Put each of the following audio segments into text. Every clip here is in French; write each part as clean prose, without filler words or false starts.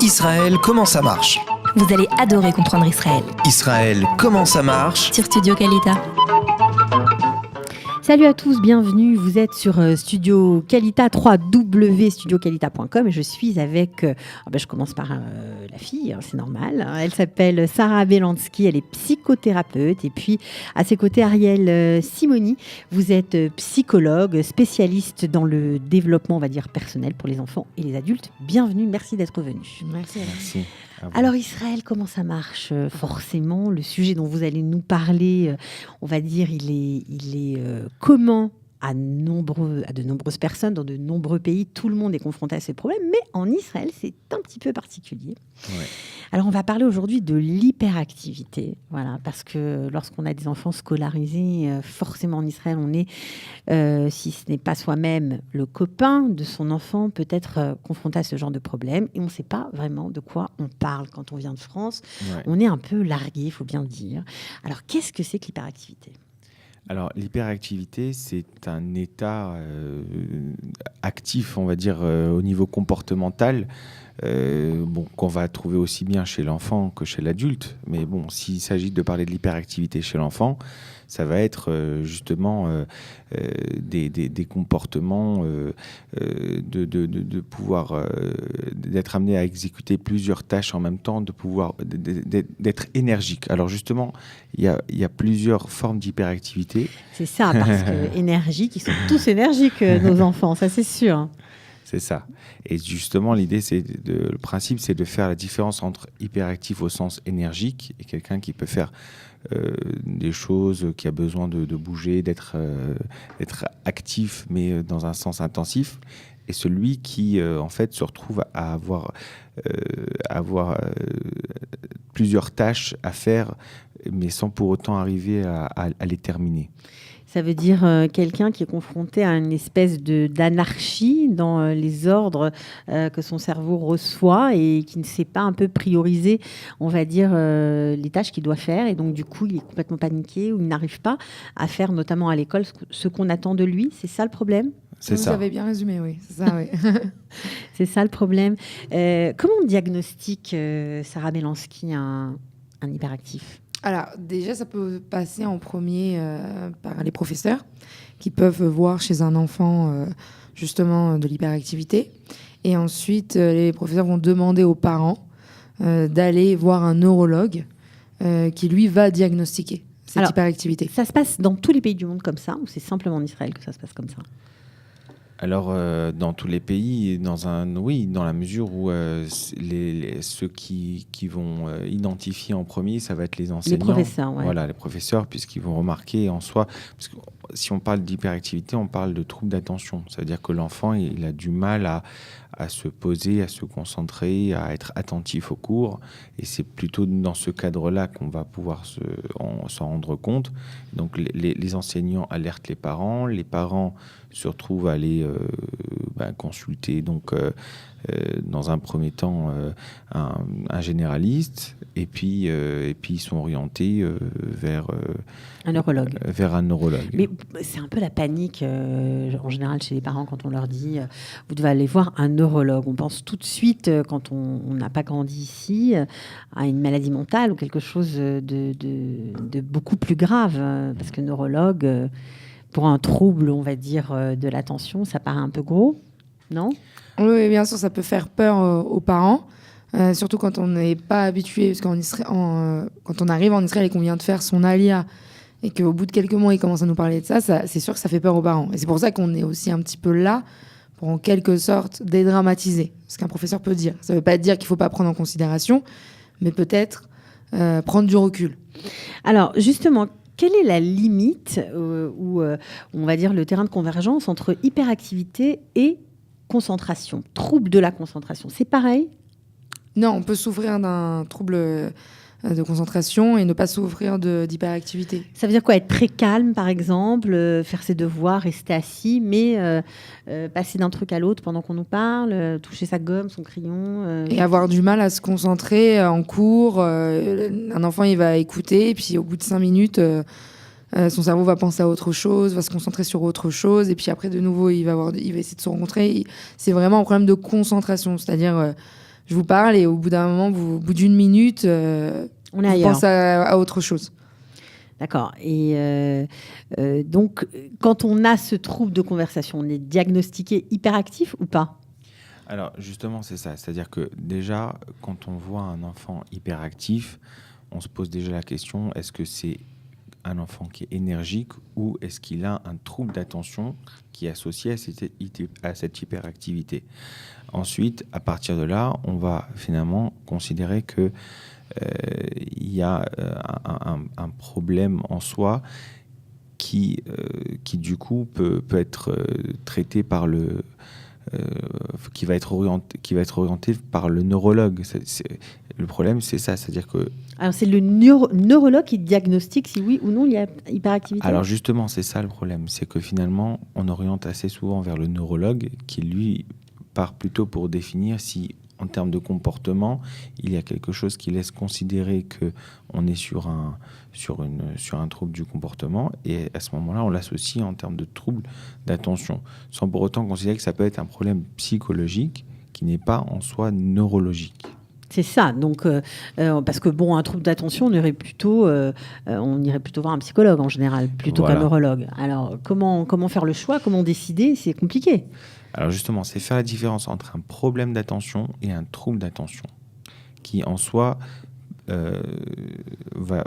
Israël, comment ça marche? Vous allez adorer comprendre Israël. Israël, comment ça marche? Sur Studio Kalita. Salut à tous, bienvenue. Vous êtes sur Studio Kalita, www.studiokalita.com et je suis avec, je commence par la fille, c'est normal. Elle s'appelle Sarah Belansky, elle est psychothérapeute. Et puis à ses côtés, Ariel Simoni, vous êtes psychologue, spécialiste dans le développement, on va dire, personnel pour les enfants et les adultes. Bienvenue, merci d'être venu. Merci. Alors Israël, comment ça marche? Forcément, le sujet dont vous allez nous parler, on va dire, il est commun à de nombreuses personnes dans de nombreux pays. Tout le monde est confronté à ces problèmes, mais en Israël, c'est un petit peu particulier. Ouais. Alors, on va parler aujourd'hui de l'hyperactivité, voilà, parce que lorsqu'on a des enfants scolarisés, forcément en Israël, on est, si ce n'est pas soi-même le copain de son enfant, peut-être confronté à ce genre de problème, et on ne sait pas vraiment de quoi on parle quand on vient de France. Ouais. On est un peu largué, il faut bien le dire. Alors, qu'est-ce que c'est que l'hyperactivité ? Alors, l'hyperactivité, c'est un état actif, on va dire, au niveau comportemental, qu'on va trouver aussi bien chez l'enfant que chez l'adulte. Mais bon, s'il s'agit de parler de l'hyperactivité chez l'enfant, ça va être justement des comportements de pouvoir d'être amené à exécuter plusieurs tâches en même temps, d'être énergique. Alors justement, il y a plusieurs formes d'hyperactivité. C'est ça, parce que énergiques, ils sont tous énergiques, nos enfants, ça c'est sûr. C'est ça. Et justement, le principe, c'est de faire la différence entre hyperactif au sens énergique et quelqu'un qui peut faire des choses, qui a besoin de bouger, d'être actif, mais dans un sens intensif. Et celui qui, en fait, se retrouve à avoir plusieurs tâches à faire, mais sans pour autant arriver à les terminer. Ça veut dire quelqu'un qui est confronté à une espèce d'anarchie dans les ordres que son cerveau reçoit et qui ne sait pas un peu prioriser, on va dire, les tâches qu'il doit faire. Et donc, du coup, il est complètement paniqué ou il n'arrive pas à faire, notamment à l'école, ce qu'on attend de lui. C'est ça le problème ? C'est ça. Vous avez bien résumé, oui. C'est ça, oui. C'est ça le problème. Comment on diagnostique, Sarah Belansky, un hyperactif ? Alors, déjà, ça peut passer en premier par les professeurs qui peuvent voir chez un enfant justement de l'hyperactivité. Et ensuite, les professeurs vont demander aux parents d'aller voir un neurologue qui, lui, va diagnostiquer cette hyperactivité. Ça se passe dans tous les pays du monde comme ça, ou c'est simplement en Israël que ça se passe comme ça ? Alors, dans tous les pays, dans la mesure où ceux qui vont identifier en premier, ça va être les enseignants. Les professeurs, ouais. Voilà, les professeurs, puisqu'ils vont remarquer en soi... Parce que si on parle d'hyperactivité, on parle de trouble d'attention. C'est-à-dire que l'enfant, il a du mal à se poser, à se concentrer, à être attentif au cours. Et c'est plutôt dans ce cadre-là qu'on va pouvoir s'en rendre compte. Donc, les enseignants alertent les parents se retrouvent à aller consulter dans un premier temps un généraliste et puis ils sont orientés vers un neurologue. Mais c'est un peu la panique en général chez les parents quand on leur dit vous devez aller voir un neurologue. On pense tout de suite, quand on n'a pas grandi ici, à une maladie mentale ou quelque chose de beaucoup plus grave, parce que neurologue... Pour un trouble, on va dire, de l'attention, ça paraît un peu gros, non ? Oui, bien sûr, ça peut faire peur aux parents, surtout quand on n'est pas habitué, parce quand on arrive en Israël et qu'on vient de faire son alia, et qu'au bout de quelques mois, il commence à nous parler de ça, c'est sûr que ça fait peur aux parents. Et c'est pour ça qu'on est aussi un petit peu là, pour en quelque sorte dédramatiser ce qu'un professeur peut dire. Ça ne veut pas dire qu'il ne faut pas prendre en considération, mais peut-être prendre du recul. Alors, justement, quelle est la limite ou on va dire le terrain de convergence entre hyperactivité et concentration, trouble de la concentration? C'est pareil? Non, on peut souffrir d'un trouble de concentration et ne pas souffrir d'hyperactivité. Ça veut dire quoi? Être très calme, par exemple, faire ses devoirs, rester assis, mais passer d'un truc à l'autre pendant qu'on nous parle, toucher sa gomme, son crayon. Et avoir du mal à se concentrer en cours. Un enfant, il va écouter, et puis au bout de 5 minutes, son cerveau va penser à autre chose, va se concentrer sur autre chose, et puis après, de nouveau, il va essayer de se rencontrer. C'est vraiment un problème de concentration, c'est-à-dire... Je vous parle et au bout d'un moment, au bout d'une minute, On est vous ailleurs. pensez à autre chose. D'accord. Et donc, quand on a ce trouble de conversation, on est diagnostiqué hyperactif ou pas? Alors justement, c'est ça. C'est-à-dire que déjà, quand on voit un enfant hyperactif, on se pose déjà la question, est-ce que c'est un enfant qui est énergique ou est-ce qu'il a un trouble d'attention qui est associé à cette hyperactivité? Ensuite, à partir de là, on va finalement considérer que il y a un problème en soi qui du coup peut être traité par qui va être orienté par le neurologue. Le problème, c'est ça, c'est-à-dire que... Alors, c'est le neurologue qui diagnostique si oui ou non il y a hyperactivité? Alors justement, c'est ça le problème, c'est que finalement, on oriente assez souvent vers le neurologue qui, lui, part plutôt pour définir si, en termes de comportement, il y a quelque chose qui laisse considérer qu'on est sur un trouble du comportement, et à ce moment-là, on l'associe en termes de trouble d'attention, sans pour autant considérer que ça peut être un problème psychologique qui n'est pas en soi neurologique. C'est ça. Donc, parce que bon, un trouble d'attention, on irait plutôt voir un psychologue en général, plutôt Voilà. qu'un neurologue. Alors, comment faire le choix? Comment décider? C'est compliqué. Alors justement, c'est faire la différence entre un problème d'attention et un trouble d'attention, qui en soi va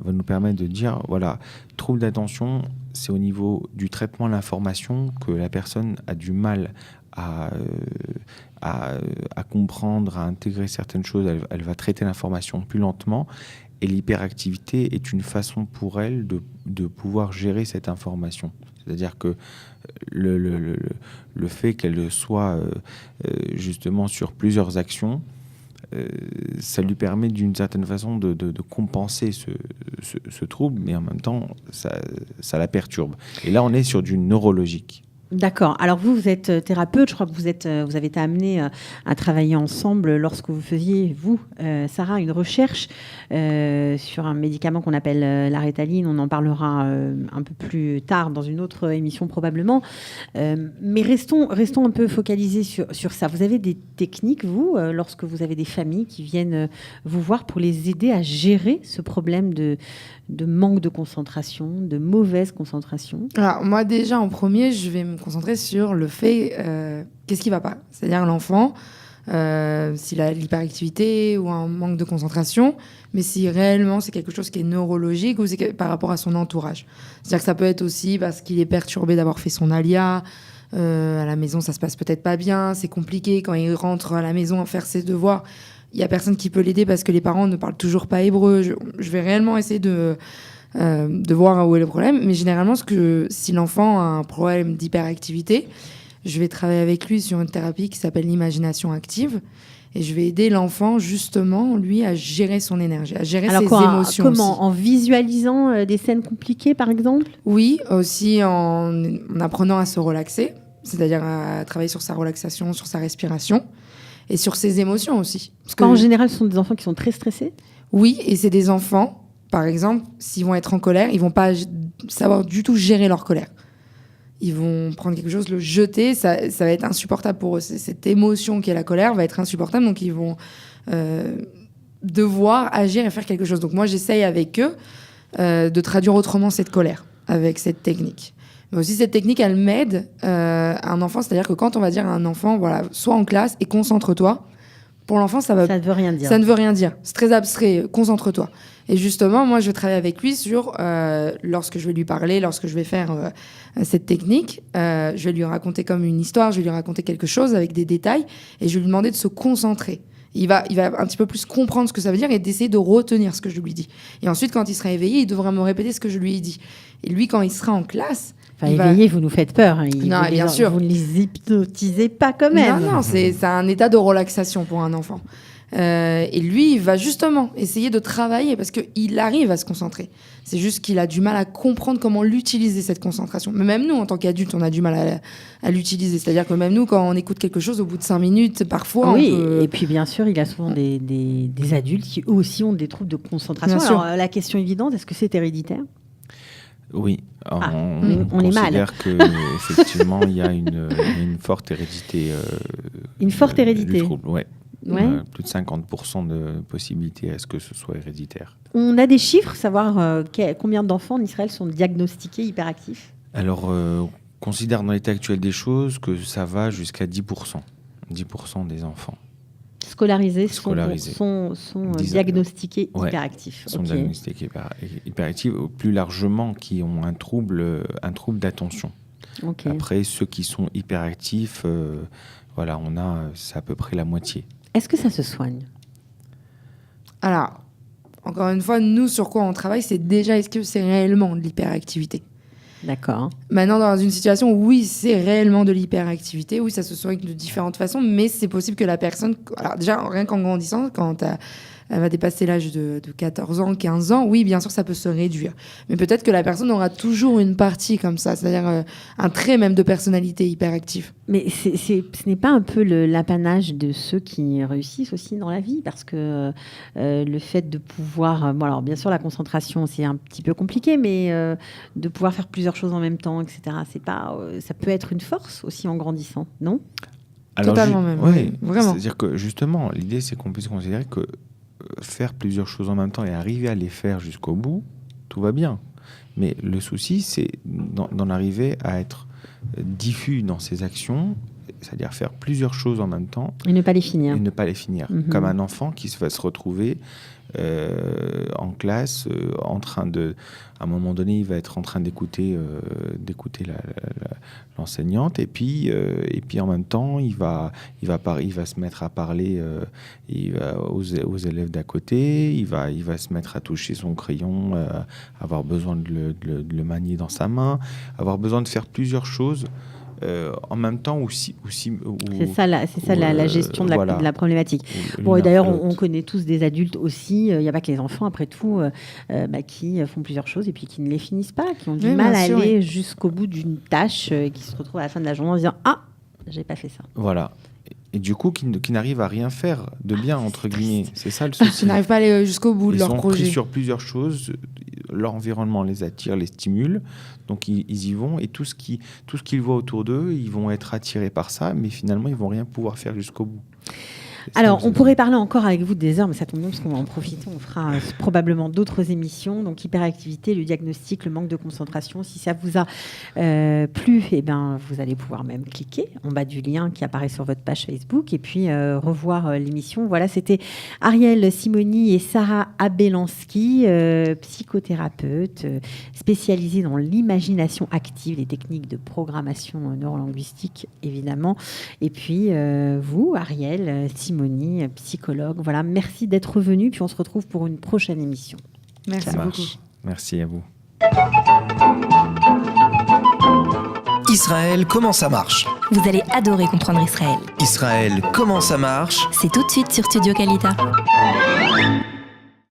nous permettre de dire, voilà, trouble d'attention, c'est au niveau du traitement de l'information que la personne a du mal à comprendre, à intégrer certaines choses, elle va traiter l'information plus lentement, et l'hyperactivité est une façon pour elle de pouvoir gérer cette information. C'est-à-dire que le fait qu'elle soit justement sur plusieurs actions, ça lui permet d'une certaine façon de compenser ce trouble, mais en même temps, ça la perturbe. Et là, on est sur du neurologique. D'accord. Alors vous êtes thérapeute, je crois que vous avez été amené à travailler ensemble lorsque vous faisiez, Sarah, une recherche sur un médicament qu'on appelle la Ritaline. On en parlera un peu plus tard dans une autre émission probablement. Mais restons un peu focalisés sur ça. Vous avez des techniques, vous, lorsque vous avez des familles qui viennent vous voir pour les aider à gérer ce problème de manque de concentration, de mauvaise concentration? Alors, moi, déjà, en premier, je vais me concentrer sur le fait qu'est-ce qui ne va pas. C'est-à-dire l'enfant, s'il a l'hyperactivité ou un manque de concentration, mais si réellement c'est quelque chose qui est neurologique ou c'est par rapport à son entourage. C'est-à-dire que ça peut être aussi parce qu'il est perturbé d'avoir fait son ALIA. À la maison, ça se passe peut-être pas bien, c'est compliqué quand il rentre à la maison à faire ses devoirs. Il n'y a personne qui peut l'aider parce que les parents ne parlent toujours pas hébreu. Je vais réellement essayer de voir où est le problème. Mais généralement, si l'enfant a un problème d'hyperactivité, je vais travailler avec lui sur une thérapie qui s'appelle l'imagination active. Et je vais aider l'enfant, justement, lui, à gérer son énergie, à gérer ses émotions. Comment aussi. En visualisant des scènes compliquées, par exemple? Oui, aussi en apprenant à se relaxer, c'est-à-dire à travailler sur sa relaxation, sur sa respiration. Et sur ses émotions aussi. Parce que, En général, ce sont des enfants qui sont très stressés? Oui, et c'est des enfants, par exemple, s'ils vont être en colère, ils vont pas savoir du tout gérer leur colère. Ils vont prendre quelque chose, le jeter, ça va être insupportable pour eux. Cette émotion qui est la colère va être insupportable, donc ils vont devoir agir et faire quelque chose. Donc moi, j'essaye avec eux de traduire autrement cette colère, avec cette technique. Mais aussi, cette technique, elle m'aide à un enfant. C'est-à-dire que quand on va dire à un enfant, voilà, sois en classe et concentre-toi, pour l'enfant, ça ne veut rien dire. Ça ne veut rien dire. C'est très abstrait, concentre-toi. Et justement, moi, je vais travailler avec lui sur, lorsque je vais lui parler, lorsque je vais faire cette technique, je vais lui raconter comme une histoire, je vais lui raconter quelque chose avec des détails, et je vais lui demander de se concentrer. Il va un petit peu plus comprendre ce que ça veut dire et d'essayer de retenir ce que je lui dis. Et ensuite, quand il sera éveillé, il devra me répéter ce que je lui ai dit. Et lui, quand il sera en classe... Enfin, éveillé, vous nous faites peur. Non, bien sûr. Vous ne les hypnotisez pas quand même. Non, c'est un état de relaxation pour un enfant. Et lui, il va justement essayer de travailler parce qu'il arrive à se concentrer. C'est juste qu'il a du mal à comprendre comment l'utiliser, cette concentration. Mais même nous, en tant qu'adultes, on a du mal à l'utiliser. C'est-à-dire que même nous, quand on écoute quelque chose, au bout de 5 minutes, parfois... Oui, et puis bien sûr, il y a souvent des adultes qui eux aussi ont des troubles de concentration. Alors, la question évidente, est-ce que c'est héréditaire ? Oui, on considère qu'effectivement, il y a une forte hérédité. Une forte hérédité. Du trouble, ouais. Ouais. Plus de 50% de possibilités à ce que ce soit héréditaire. On a des chiffres, savoir combien d'enfants en Israël sont diagnostiqués hyperactifs? Alors, on considère dans l'état actuel des choses que ça va jusqu'à 10%. 10% des enfants Scolarisés Scolarisés. sont diagnostiqués Ouais. hyperactifs. sont Ok. diagnostiqués hyperactifs, ou plus largement qui ont un trouble d'attention. Ok. Après, ceux qui sont hyperactifs, voilà, c'est à peu près la moitié. Est-ce que ça se soigne? Alors, encore une fois, nous, sur quoi on travaille, c'est déjà est-ce que c'est réellement de l'hyperactivité. D'accord. Maintenant, dans une situation où oui, c'est réellement de l'hyperactivité, oui, ça se soigne de différentes façons, mais c'est possible que la personne... Alors déjà, rien qu'en grandissant, quand elle va dépasser l'âge de 14 ans, 15 ans, oui, bien sûr, ça peut se réduire. Mais peut-être que la personne aura toujours une partie comme ça, c'est-à-dire un trait même de personnalité hyperactif. Mais ce n'est pas un peu l'apanage de ceux qui réussissent aussi dans la vie, parce que le fait de pouvoir... bon, alors, bien sûr, la concentration, c'est un petit peu compliqué, mais de pouvoir faire plusieurs choses en même temps, etc., ça peut être une force aussi en grandissant, non? Totalement même, oui, vraiment. C'est-à-dire que justement, l'idée, c'est qu'on puisse considérer que faire plusieurs choses en même temps et arriver à les faire jusqu'au bout, tout va bien. Mais le souci, c'est d'en arriver à être diffus dans ses actions, c'est-à-dire faire plusieurs choses en même temps Et ne pas les finir. et ne pas les finir. Mhm. Comme un enfant qui va se retrouver en classe, en train de... À un moment donné, il va être en train d'écouter l'enseignante, et puis en même temps, il va se mettre à parler aux élèves d'à côté, il va se mettre à toucher son crayon, avoir besoin de le manier dans sa main, avoir besoin de faire plusieurs choses en même temps aussi. C'est ça la gestion de la problématique. L'une Bon, et d'ailleurs, après on l'autre. connaît tous des adultes aussi. Il n'y a pas que les enfants, après tout, qui font plusieurs choses et puis qui ne les finissent pas, qui ont du Oui, mal bien à sûr, aller jusqu'au bout d'une tâche, qui se retrouvent à la fin de la journée en se disant « Ah, j'ai pas fait ça ». Voilà. Et du coup, qui n'arrivent à rien faire de bien, entre guillemets. C'est ça le souci. Ils n'arrivent pas à aller jusqu'au bout de Ils leur sont projet. pris sur plusieurs choses. Leur environnement les attire, les stimule. Donc, ils y vont. Et tout ce qu'ils voient autour d'eux, ils vont être attirés par ça. Mais finalement, ils vont rien pouvoir faire jusqu'au bout. Alors, on pourrait parler encore avec vous des heures, mais ça tombe bien parce qu'on va en profiter. On fera probablement d'autres émissions. Donc, hyperactivité, le diagnostic, le manque de concentration. Si ça vous a plu, eh ben, vous allez pouvoir même cliquer en bas du lien qui apparaît sur votre page Facebook et puis revoir l'émission. Voilà, c'était Ariel Simoni et Sarah Abelansky, psychothérapeutes spécialisées dans l'imagination active, les techniques de programmation neurolinguistique, évidemment. Et puis, vous, Ariel Simoni, psychologue. Voilà, merci d'être venu. Puis on se retrouve pour une prochaine émission. Merci Ça beaucoup. marche. Merci à vous. Israël, comment ça marche? Vous allez adorer comprendre Israël. Israël, comment ça marche? C'est tout de suite sur Studio Kalita.